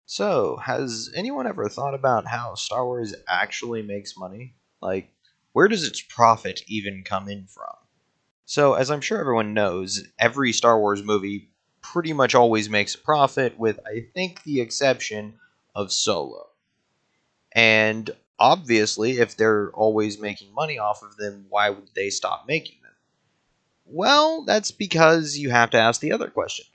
So, has anyone ever thought about how Star Wars actually makes money? Like, where does its profit even come in from? So, as I'm sure everyone knows, every Star Wars movie pretty much always makes a profit, with I think the exception of Solo. And obviously, if they're always making money off of them, why would they stop making them? Well, that's because you have to ask the other question.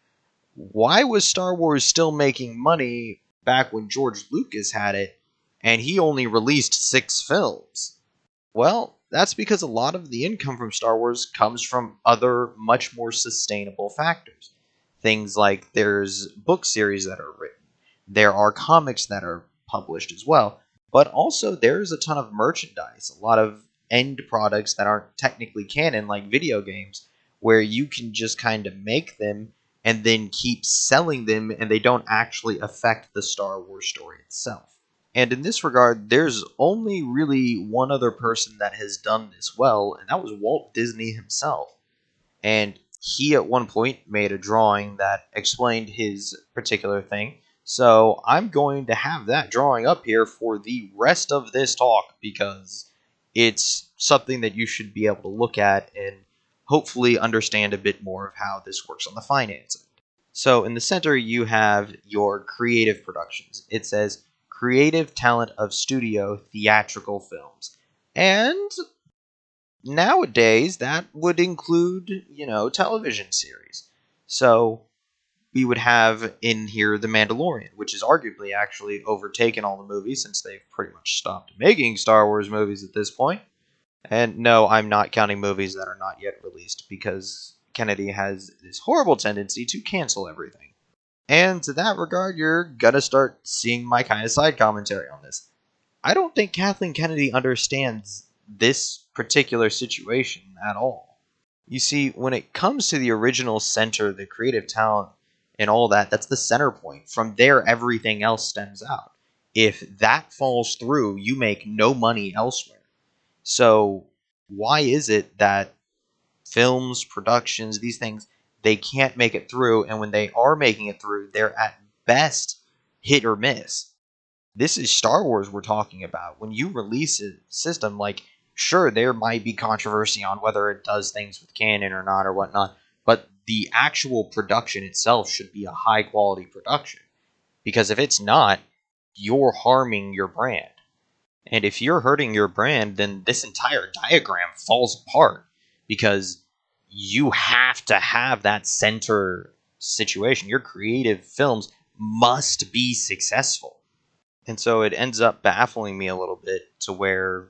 Why was Star Wars still making money back when George Lucas had it and he only released 6 films? Well, that's because a lot of the income from Star Wars comes from other, much more sustainable factors. Things like there's book series that are written, there are comics that are published as well, but also there's a ton of merchandise, a lot of end products that aren't technically canon, like video games, where you can just kind of make them and then keep selling them, and they don't actually affect the Star Wars story itself. And in this regard, there's only really one other person that has done this well, and that was Walt Disney himself. And he at one point made a drawing that explained his particular thing. So I'm going to have that drawing up here for the rest of this talk because it's something that you should be able to look at and hopefully understand a bit more of how this works on the finance end. So in the center, you have your creative productions. It says creative talent of studio theatrical films. And nowadays, that would include, television series. So we would have in here The Mandalorian, which is arguably actually overtaken all the movies since they've pretty much stopped making Star Wars movies at this point. And no, I'm not counting movies that are not yet released because Kennedy has this horrible tendency to cancel everything. And to that regard, you're gonna start seeing my kind of side commentary on this. I don't think Kathleen Kennedy understands this particular situation at all. You see, when it comes to the original center, the creative talent, and all that, that's the center point. From there, everything else stems out. If that falls through, you make no money elsewhere. So, why is it that films, productions, these things, they can't make it through, and when they are making it through, they're at best hit or miss? This is Star Wars we're talking about. When you release a system, like, sure, there might be controversy on whether it does things with canon or not or whatnot, but the actual production itself should be a high quality production. Because if it's not, you're harming your brand. And if you're hurting your brand, then this entire diagram falls apart because you have to have that center situation. Your creative films must be successful. And so it ends up baffling me a little bit to where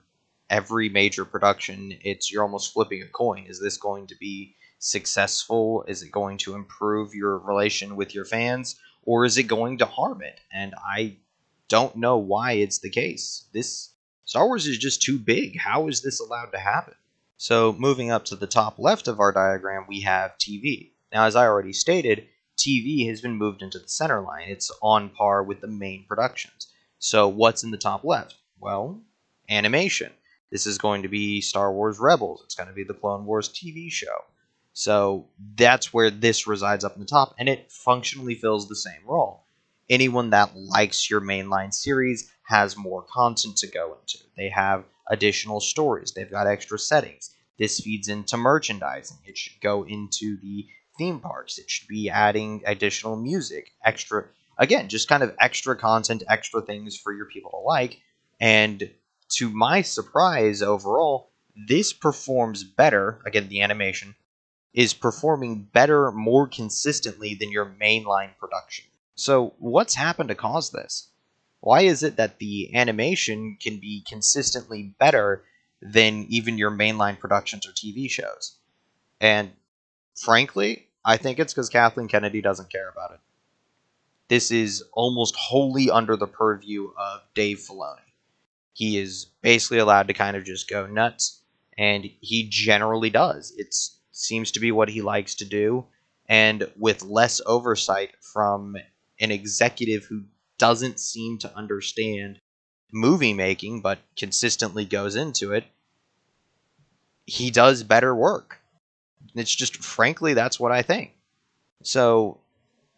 every major production, it's you're almost flipping a coin. Is this going to be successful? Is it going to improve your relation with your fans? Or is it going to harm it? And I don't know why it's the case. This Star Wars is just too big. How is this allowed to happen? So moving up to the top left of our diagram, we have TV. Now, as I already stated, TV has been moved into the center line. It's on par with the main productions. So what's in the top left? Well, animation. This is going to be Star Wars Rebels. It's going to be the Clone Wars TV show. So that's where this resides up in the top, and it functionally fills the same role. Anyone that likes your mainline series has more content to go into. They have additional stories. They've got extra settings. This feeds into merchandising. It should go into the theme parks. It should be adding additional music, extra, again, just kind of extra content, extra things for your people to like. And to my surprise overall, this performs better. Again, the animation is performing better more consistently than your mainline production. So, what's happened to cause this? Why is it that the animation can be consistently better than even your mainline productions or TV shows? And frankly, I think it's because Kathleen Kennedy doesn't care about it. This is almost wholly under the purview of Dave Filoni. He is basically allowed to kind of just go nuts, and he generally does. It seems to be what he likes to do, and with less oversight from an executive who doesn't seem to understand movie making but consistently goes into it, he does better work. It's just, frankly, that's what I think. So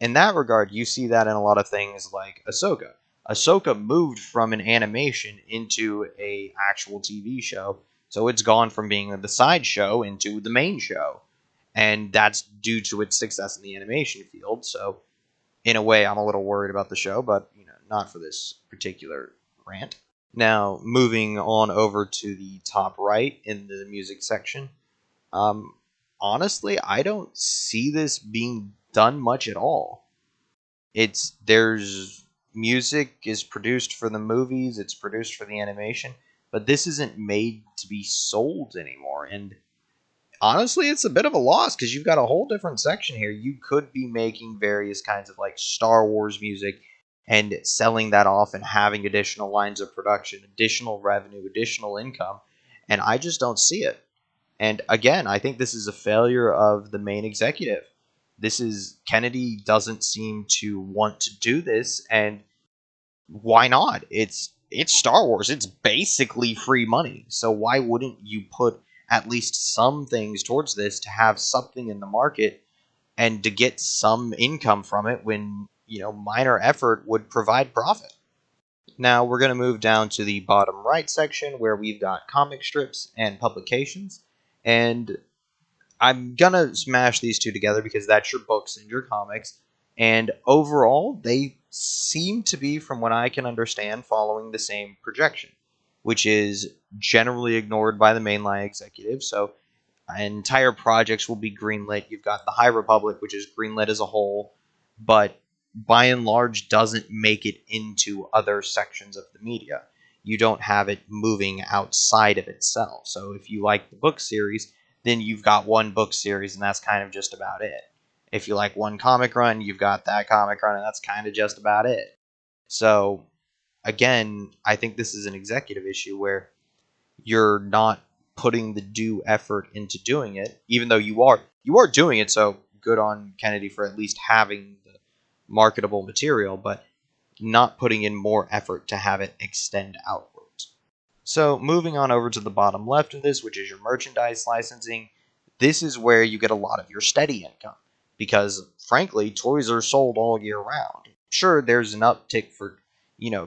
in that regard, you see that in a lot of things like Ahsoka. Ahsoka moved from an animation into a actual TV show, so it's gone from being the side show into the main show, and that's due to its success in the animation field. So, in a way, I'm a little worried about the show, but not for this particular rant. Now, moving on over to the top right in the music section, um, honestly, I don't see this being done much at all. There's music is produced for the movies, it's produced for the animation, but this isn't made to be sold anymore. And honestly, it's a bit of a loss because you've got a whole different section here. You could be making various kinds of like Star Wars music and selling that off and having additional lines of production, additional revenue, additional income, and I just don't see it. And again, I think this is a failure of the main executive. This is Kennedy doesn't seem to want to do this, and why not? It's Star Wars. It's basically free money. So why wouldn't you put at least some things towards this to have something in the market and to get some income from it when, minor effort would provide profit. Now we're going to move down to the bottom right section where we've got comic strips and publications. And I'm going to smash these two together because that's your books and your comics. And overall, they seem to be, from what I can understand, following the same projection, which is generally ignored by the mainline executive. So entire projects will be greenlit. You've got the High Republic, which is greenlit as a whole, but by and large doesn't make it into other sections of the media. You don't have it moving outside of itself. So if you like the book series, then you've got one book series, and that's kind of just about it. If you like one comic run, you've got that comic run, and that's kind of just about it. So, again, I think this is an executive issue where you're not putting the due effort into doing it, even though you are doing it. So good on Kennedy for at least having the marketable material, but not putting in more effort to have it extend outwards. So moving on over to the bottom left of this, which is your merchandise licensing, this is where you get a lot of your steady income because frankly, toys are sold all year round. Sure, there's an uptick for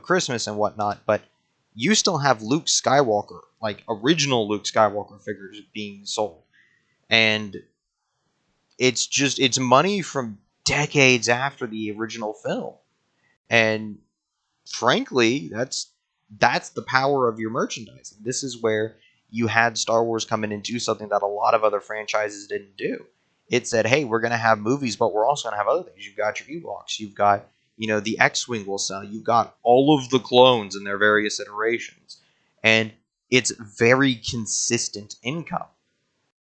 Christmas and whatnot, but you still have Luke Skywalker, like original Luke Skywalker figures being sold. And it's money from decades after the original film. And frankly, that's the power of your merchandising. This is where you had Star Wars come in and do something that a lot of other franchises didn't do. It said, "Hey, we're going to have movies, but we're also going to have other things. You've got your Ewoks, you've got the X-wing will sell. You've got all of the clones in their various iterations, and it's very consistent income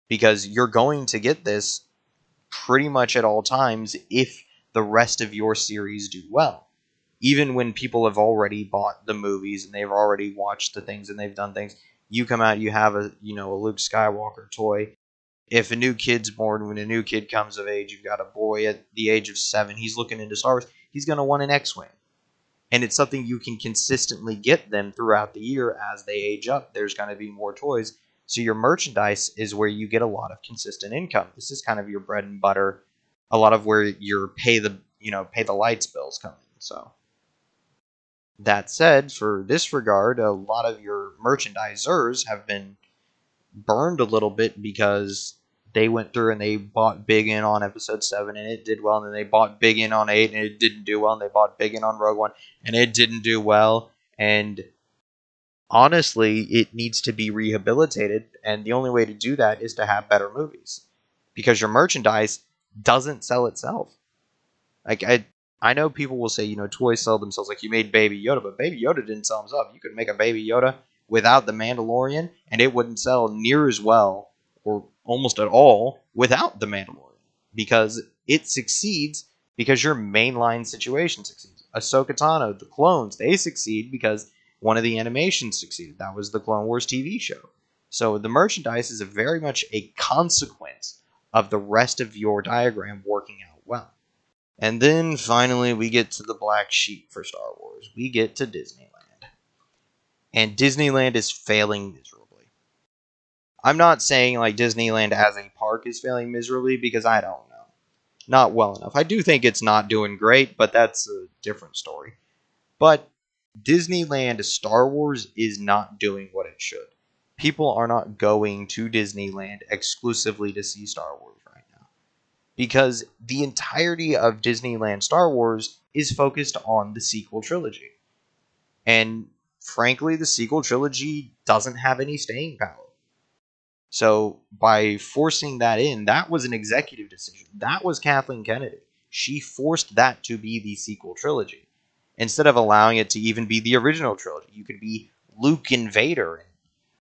because you're going to get this pretty much at all times if the rest of your series do well." Even when people have already bought the movies and they've already watched the things and they've done things, you come out, you have a Luke Skywalker toy. If a new kid's born, when a new kid comes of age, you've got a boy at the age of 7, he's looking into Star Wars, he's going to want an X-Wing. And it's something you can consistently get them throughout the year as they age up. There's going to be more toys. So your merchandise is where you get a lot of consistent income. This is kind of your bread and butter, a lot of where your pay the lights bills come in. So that said, for this regard, a lot of your merchandisers have been burned a little bit because they went through and they bought big in on episode 7 and it did well, and then they bought big in on 8 and it didn't do well, and they bought big in on Rogue One and it didn't do well. And honestly, it needs to be rehabilitated, and the only way to do that is to have better movies because your merchandise doesn't sell itself. Like I know people will say, toys sell themselves. Like you made Baby Yoda, but Baby Yoda didn't sell himself. You could make a Baby Yoda without the Mandalorian, and it wouldn't sell near as well, or almost at all, without the Mandalorian. Because it succeeds because your mainline situation succeeds. Ahsoka Tano, the clones, they succeed because one of the animations succeeded. That was the Clone Wars TV show. So the merchandise is very much a consequence of the rest of your diagram working out well. And then finally, we get to the black sheep for Star Wars. We get to Disneyland. And Disneyland is failing miserably. I'm not saying like Disneyland as a park is failing miserably because I don't know. not well enough. I do think it's not doing great, but that's a different story. But Disneyland Star Wars is not doing what it should. People are not going to Disneyland exclusively to see Star Wars right now because the entirety of Disneyland Star Wars is focused on the sequel trilogy. And frankly, the sequel trilogy doesn't have any staying power. So by forcing that in, that was an executive decision. That was Kathleen Kennedy. She forced that to be the sequel trilogy instead of allowing it to even be the original trilogy. You could be Luke and Vader,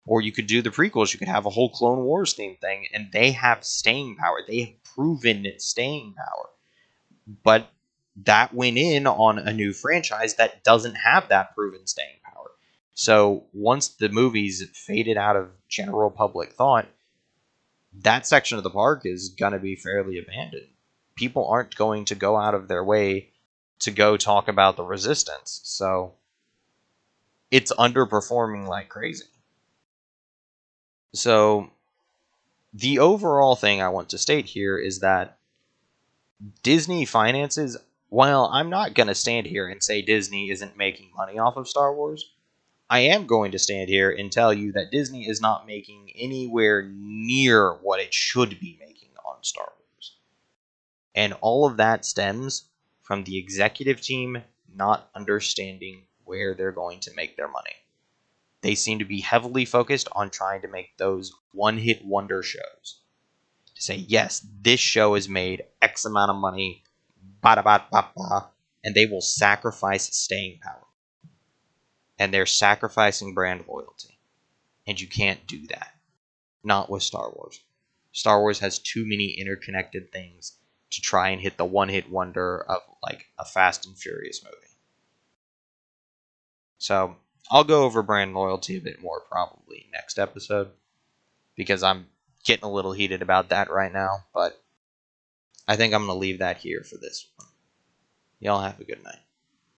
or you could do the prequels. You could have a whole Clone Wars theme thing, and they have staying power. They have proven staying power. But that went in on a new franchise that doesn't have that proven staying power. So once the movies faded out of general public thought, that section of the park is going to be fairly abandoned. People aren't going to go out of their way to go talk about the Resistance. So it's underperforming like crazy. So the overall thing I want to state here is that Disney finances, while I'm not going to stand here and say Disney isn't making money off of Star Wars, I am going to stand here and tell you that Disney is not making anywhere near what it should be making on Star Wars. And all of that stems from the executive team not understanding where they're going to make their money. They seem to be heavily focused on trying to make those one-hit wonder shows. To say, yes, this show has made X amount of money, ba-da-ba-ba-ba, and they will sacrifice staying power. And they're sacrificing brand loyalty. And you can't do that. Not with Star Wars. Star Wars has too many interconnected things to try and hit the one-hit wonder of like a Fast and Furious movie. So I'll go over brand loyalty a bit more probably next episode because I'm getting a little heated about that right now, but I think I'm going to leave that here for this one. Y'all have a good night.